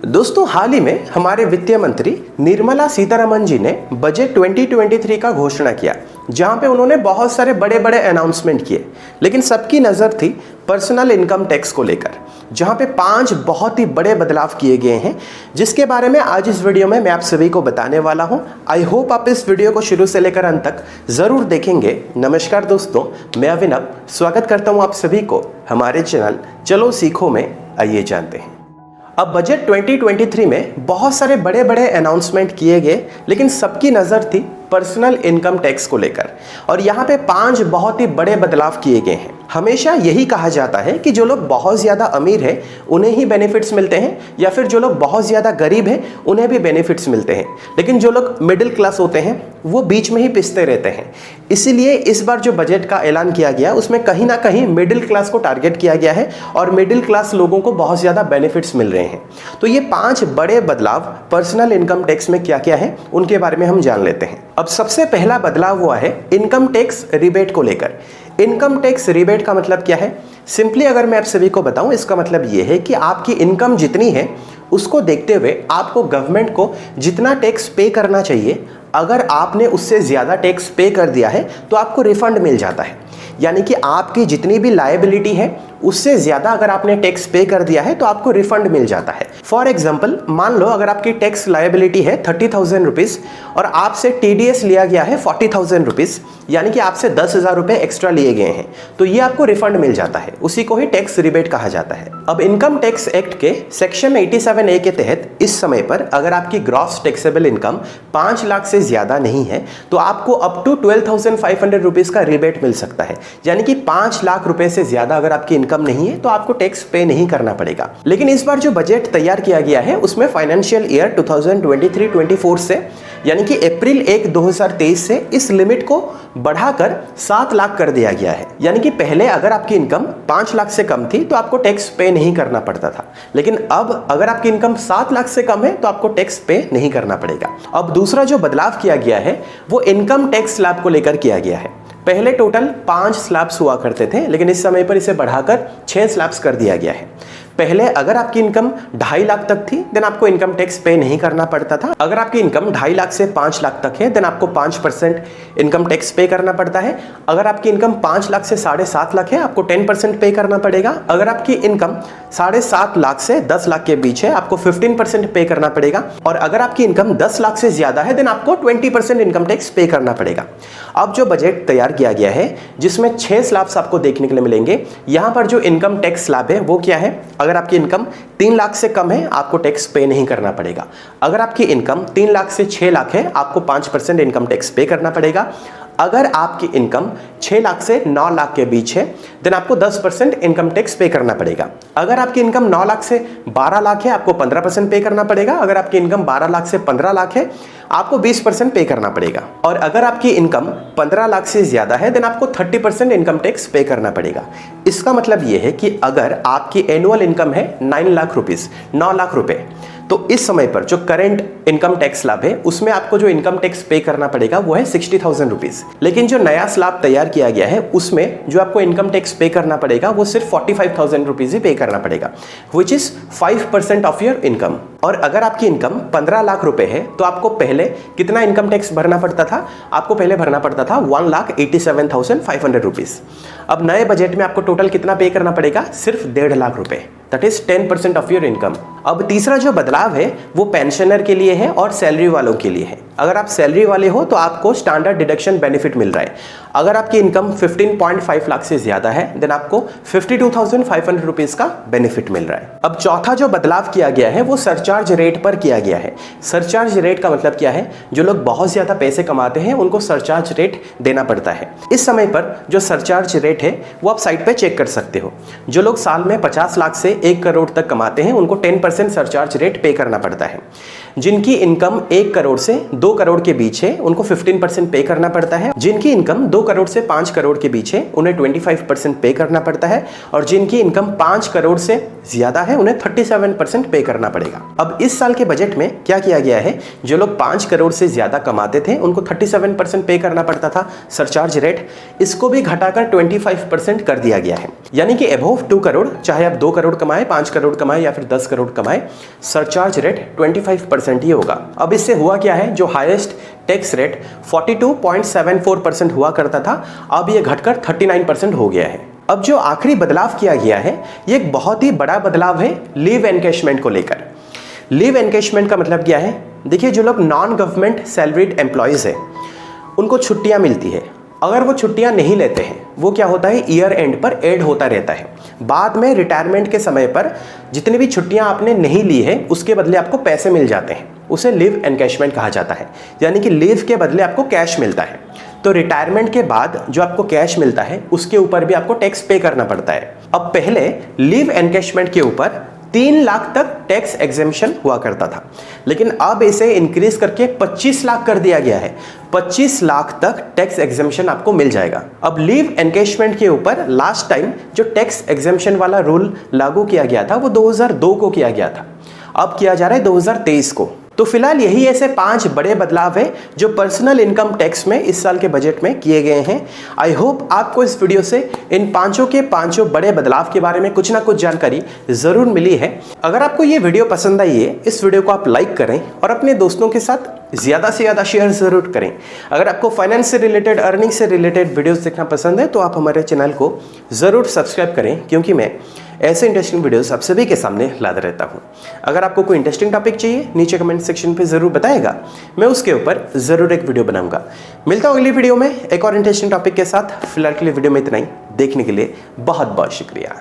दोस्तों, हाल ही में हमारे वित्त मंत्री निर्मला सीतारमण जी ने बजट 2023 का घोषणा किया, जहां पे उन्होंने बहुत सारे बड़े बड़े अनाउंसमेंट किए, लेकिन सबकी नज़र थी पर्सनल इनकम टैक्स को लेकर, जहां पे 5 बहुत ही बड़े बदलाव किए गए हैं, जिसके बारे में आज इस वीडियो में मैं आप सभी को बताने वाला हूं। आई होप आप इस वीडियो को शुरू से लेकर अंत तक ज़रूर देखेंगे। नमस्कार दोस्तों, मैं अभिनव स्वागत करता हूं आप सभी को हमारे चैनल चलो सीखो में। आइए जानते हैं। अब बजट 2023 में बहुत सारे बड़े बड़े अनाउंसमेंट किए गए, लेकिन सबकी नज़र थी पर्सनल इनकम टैक्स को लेकर, और यहाँ पे 5 बहुत ही बड़े बदलाव किए गए हैं। हमेशा यही कहा जाता है कि जो लोग बहुत ज़्यादा अमीर हैं उन्हें ही बेनिफिट्स मिलते हैं, या फिर जो लोग बहुत ज़्यादा गरीब हैं उन्हें भी बेनिफिट्स मिलते हैं, लेकिन जो लोग मिडिल क्लास होते हैं वो बीच में ही पिसते रहते हैं। इसीलिए इस बार जो बजट का ऐलान किया गया उसमें कहीं ना कहीं मिडिल क्लास को टारगेट किया गया है, और मिडिल क्लास लोगों को बहुत ज़्यादा बेनिफिट्स मिल रहे हैं। तो ये 5 बड़े बदलाव पर्सनल इनकम टैक्स में क्या क्या है उनके बारे में हम जान लेते हैं। अब सबसे पहला बदलाव हुआ है इनकम टैक्स रिबेट को लेकर। इनकम टैक्स रिबेट का मतलब क्या है? सिंपली अगर मैं आप सभी को बताऊं, इसका मतलब यह है कि आपकी इनकम जितनी है उसको देखते हुए आपको गवर्नमेंट को जितना टैक्स पे करना चाहिए, अगर आपने उससे ज़्यादा टैक्स पे कर दिया है तो आपको रिफंड मिल जाता है। यानी कि आपकी जितनी भी लायबिलिटी है उससे ज़्यादा अगर आपने टैक्स पे कर दिया है तो आपको रिफंड मिल जाता है। फॉर एग्जाम्पल, मान लो अगर आपकी टैक्स लायबिलिटी है 30,000 रुपीज़ और आपसे TDS लिया गया है 40,000 रुपीज़, यानी कि आपसे 10,000 रुपये एक्स्ट्रा लिए गए हैं, तो ये आपको रिफंड मिल जाता है। उसी को ही टैक्स रिबेट कहा जाता है। अब इनकम टैक्स एक्ट के सेक्शन 87A के तहत इस समय पर अगर आपकी ग्रॉस टैक्सेबल इनकम 5 लाख से ज़्यादा नहीं है तो आपको अप टू 12,500 रुपीज़ का रिबेट मिल सकता है। यानी कि 5 लाख रुपए से ज़्यादा अगर आपकी इनकम नहीं है तो आपको टैक्स पे नहीं करना पड़ेगा। लेकिन इस बार जो बजट तैयार किया गया है उसमें फाइनेंशियल ईयर 2023-24 से, यानी कि अप्रैल 1, 2023 से इस लिमिट को बढ़ाकर 7 लाख कर दिया गया है। यानी कि पहले अगर आपकी इनकम 5 लाख से कम थी तो आपको टैक्स पे नहीं करना पड़ता था, लेकिन अब अगर आपकी इनकम 7 लाख से कम है तो आपको टैक्स पे नहीं करना पड़ेगा। अब दूसरा जो बदलाव किया गया है वो इनकम टैक्स स्लैब को लेकर किया गया है। पहले टोटल 5 स्लैब्स हुआ करते थे, लेकिन इस समय पर इसे बढ़ाकर 6 स्लैब्स कर दिया गया है। पहले अगर आपकी इनकम 2.5 लाख तक थी देन आपको इनकम टैक्स पे नहीं करना पड़ता था। अगर आपकी इनकम 2.5 लाख से 5 लाख तक है देन आपको 5% इनकम टैक्स पे करना पड़ता है। अगर आपकी इनकम 5 लाख से 7.5 लाख है आपको 10% पे करना पड़ेगा। अगर आपकी इनकम 7.5 लाख से 10 लाख के बीच है आपको 15% पे करना पड़ेगा। और अगर आपकी इनकम 10 लाख से ज्यादा है देन आपको 20% इनकम टैक्स पे करना पड़ेगा। अब जो बजट तैयार किया गया है जिसमें 6 स्लैब्स आपको देखने के लिए मिलेंगे, यहाँ पर जो इनकम टैक्स स्लैब है वो क्या है? अगर आपकी इनकम 3 लाख से कम है आपको टैक्स पे नहीं करना पड़ेगा। अगर आपकी इनकम 3 लाख से 6 लाख है आपको 5% इनकम टैक्स पे करना पड़ेगा। अगर आपकी इनकम 6 लाख से 9 लाख के बीच है देन आपको 10% इनकम टैक्स पे करना पड़ेगा। अगर आपकी इनकम 9 लाख से 12 लाख है आपको 15% पे करना पड़ेगा। अगर आपकी इनकम 12 लाख से 15 लाख है आपको 20% पे करना पड़ेगा। और अगर आपकी इनकम 15 लाख से ज्यादा है देन आपको 30% इनकम टैक्स पे करना पड़ेगा। इसका मतलब यह है कि अगर आपकी एनुअल इनकम है 9 लाख रुपीज, 9 लाख रुपए, तो इस समय पर जो करंट इनकम टैक्स स्लैब है उसमें आपको जो इनकम टैक्स पे करना पड़ेगा वो है 60,000 रुपीज। लेकिन जो नया स्लैब तैयार किया गया है उसमें जो आपको इनकम टैक्स पे करना पड़ेगा वो सिर्फ 45,000 रुपीज ही पे करना पड़ेगा, which is 5% of your income. और अगर आपकी इनकम 15 लाख रुपए है तो आपको पहले कितना इनकम टैक्स भरना पड़ता था? आपको पहले भरना पड़ता था 1,87,500 रुपीज। अब नए बजट में आपको टोटल कितना पे करना पड़ेगा? सिर्फ 1.5 लाख रुपए, that is 10% of your income. अब तीसरा जो बदलाव है वो पेंशनर के लिए है और सैलरी वालों के लिए है। अगर आप सैलरी वाले हो तो आपको स्टैंडर्ड डिडक्शन बेनिफिट मिल रहा है। अगर आपकी इनकम 15.5 लाख से ज्यादा है देन आपको 52,500 रुपीज का बेनिफिट मिल रहा है। अब चौथा जो बदलाव किया गया है वो सरचार्ज रेट पर किया गया है। सरचार्ज रेट का मतलब क्या है? जो लोग बहुत ज्यादा पैसे कमाते हैं उनको सरचार्ज रेट देना पड़ता है। इस समय पर जो सरचार्ज रेट है वो आप साइट पे चेक कर सकते हो। जो लोग साल में 50 लाख से 1 करोड़ तक कमाते हैं उनको 10% सरचार्ज रेट पे करना पड़ता है। जिनकी इनकम 1 करोड़ से 2 करोड़ के बीच है उनको 15% पे करना पड़ता है। जिनकी इनकम 2 करोड़ से 5 करोड़ के बीच है उन्हें 25% पे करना पड़ता है। और जिनकी इनकम 5 करोड़ से ज्यादा है उन्हें 37% पे करना पड़ेगा। अब इस साल के बजट में क्या किया गया है? जो लोग 5 करोड़ से ज्यादा कमाते थे उनको 37% पे करना पड़ता था सरचार्ज रेट, इसको भी घटाकर 25% कर दिया गया है। यानी कि अबव 2 करोड़, चाहे आप 2 करोड़ कमाए, 5 करोड़ कमाए या फिर 10 करोड़ कमाए, सरचार्ज रेट 25% ही होगा। अब इससे हुआ क्या है, जो हाईएस्ट टैक्स रेट 42.74% हुआ करता था, अब ये घटकर 39% हो गया है। अब जो आखिरी बदलाव किया गया है, ये एक बहुत ही बड़ा बदलाव है लीव एनकैशमेंट को लेकर। लीव एनकैशमेंट का मतलब क्या है, देखिए जो लोग नॉन गवर्नमेंट सैलरीड एम्प्लॉयज़ हैं उनको छुट्टियां मिलती है। अगर वो छुट्टियां नहीं लेते हैं, वो क्या होता है, ईयर एंड पर ऐड होता रहता है। बाद में रिटायरमेंट के समय पर जितनी भी छुट्टियां आपने नहीं ली है उसके बदले आपको पैसे मिल जाते हैं, उसे लीव एनकैशमेंट कहा जाता है। यानी कि लीव के बदले आपको कैश मिलता है। तो रिटायरमेंट के बाद जो आपको कैश मिलता है उसके ऊपर भी आपको टैक्स पे करना पड़ता है। अब पहले लीव एनकैशमेंट के ऊपर 3 लाख तक टैक्स एग्जेम्पशन हुआ करता था, लेकिन अब इसे इंक्रीज करके 25 लाख कर दिया गया है। 25 लाख तक टैक्स एग्जेम्पशन आपको मिल जाएगा। अब लीव एनकैशमेंट के ऊपर लास्ट टाइम जो टैक्स एग्जेम्पशन वाला रूल लागू किया गया था वो 2002 को किया गया था, अब किया जा रहा है 2023 को। तो फिलहाल यही ऐसे 5 बड़े बदलाव हैं जो पर्सनल इनकम टैक्स में इस साल के बजट में किए गए हैं। आई होप आपको इस वीडियो से इन पांचों के पांचों बड़े बदलाव के बारे में कुछ ना कुछ जानकारी जरूर मिली है। अगर आपको ये वीडियो पसंद आई है, इस वीडियो को आप लाइक करें और अपने दोस्तों के साथ ज़्यादा से ज़्यादा शेयर ज़रूर करें। अगर आपको फाइनेंस से रिलेटेड, अर्निंग से रिलेटेड वीडियोस देखना पसंद है तो आप हमारे चैनल को ज़रूर सब्सक्राइब करें, क्योंकि मैं ऐसे इंटरेस्टिंग वीडियोस आप सभी के सामने लाता रहता हूँ। अगर आपको कोई इंटरेस्टिंग टॉपिक चाहिए नीचे कमेंट सेक्शन पे ज़रूर बताएगा, मैं उसके ऊपर ज़रूर एक वीडियो बनाऊंगा। मिलता हूँ अगली वीडियो में एक और इंटरेस्टिंग टॉपिक के साथ। फिलहाल के लिए वीडियो में इतना ही। देखने के लिए बहुत बहुत शुक्रिया।